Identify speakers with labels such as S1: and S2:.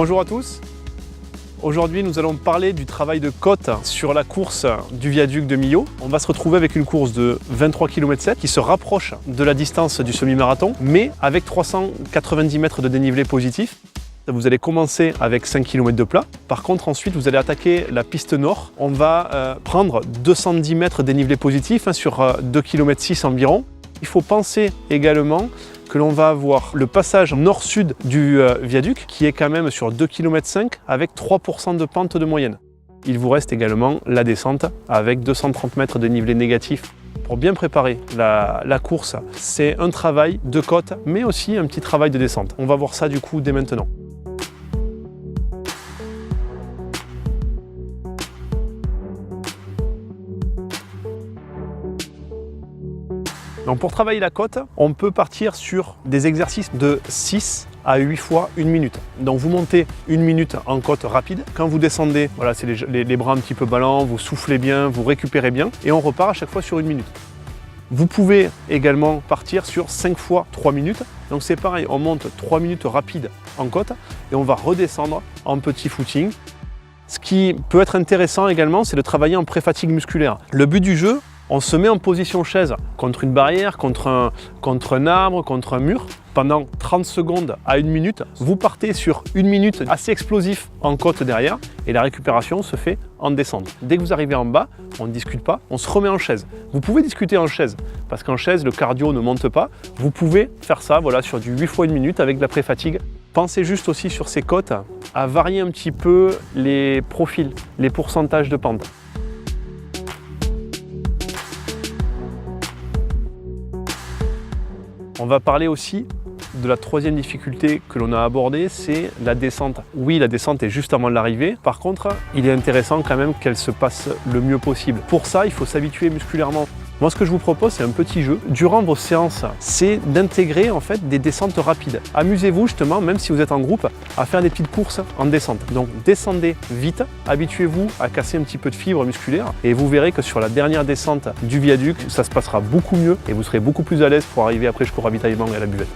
S1: Bonjour à tous. Aujourd'hui, nous allons parler du travail de côte sur la course du viaduc de Millau. On va se retrouver avec une course de 23 km/7 qui se rapproche de la distance du semi-marathon, mais avec 390 mètres de dénivelé positif. Vous allez commencer avec 5 km de plat. Par contre, ensuite, vous allez attaquer la piste nord. On va prendre 210 mètres de dénivelé positif sur 2,6 km environ. Il faut penser également que l'on va avoir le passage nord-sud du viaduc qui est quand même sur 2,5 km avec 3% de pente de moyenne. Il vous reste également la descente avec 230 mètres de dénivelé négatif. Pour bien préparer la course, c'est un travail de côte mais aussi un petit travail de descente. On va voir ça du coup dès maintenant. Donc pour travailler la côte, on peut partir sur des exercices de 6 à 8 fois 1 minute. Donc vous montez 1 minute en côte rapide. Quand vous descendez, voilà, c'est les bras un petit peu ballants, vous soufflez bien, vous récupérez bien et on repart à chaque fois sur 1 minute. Vous pouvez également partir sur 5 fois 3 minutes. Donc c'est pareil, on monte 3 minutes rapides en côte et on va redescendre en petit footing. Ce qui peut être intéressant également, c'est de travailler en pré-fatigue musculaire. Le but du jeu, on se met en position chaise contre une barrière, contre un arbre, contre un mur. Pendant 30 secondes à 1 minute, vous partez sur 1 minute assez explosif en côte derrière et la récupération se fait en descente. Dès que vous arrivez en bas, on ne discute pas, on se remet en chaise. Vous pouvez discuter en chaise parce qu'en chaise, le cardio ne monte pas. Vous pouvez faire ça voilà, sur du 8 fois 1 minute avec de la pré-fatigue. Pensez juste aussi sur ces côtes à varier un petit peu les profils, les pourcentages de pente. On va parler aussi de la troisième difficulté que l'on a abordée, c'est la descente. Oui, la descente est juste avant l'arrivée. Par contre, il est intéressant quand même qu'elle se passe le mieux possible. Pour ça, il faut s'habituer musculairement. Moi, ce que je vous propose, c'est un petit jeu. Durant vos séances, c'est d'intégrer en fait des descentes rapides. Amusez-vous justement, même si vous êtes en groupe, à faire des petites courses en descente. Donc, descendez vite, habituez-vous à casser un petit peu de fibres musculaires et vous verrez que sur la dernière descente du viaduc, ça se passera beaucoup mieux et vous serez beaucoup plus à l'aise pour arriver après jusqu'au ravitaillement et à la buvette.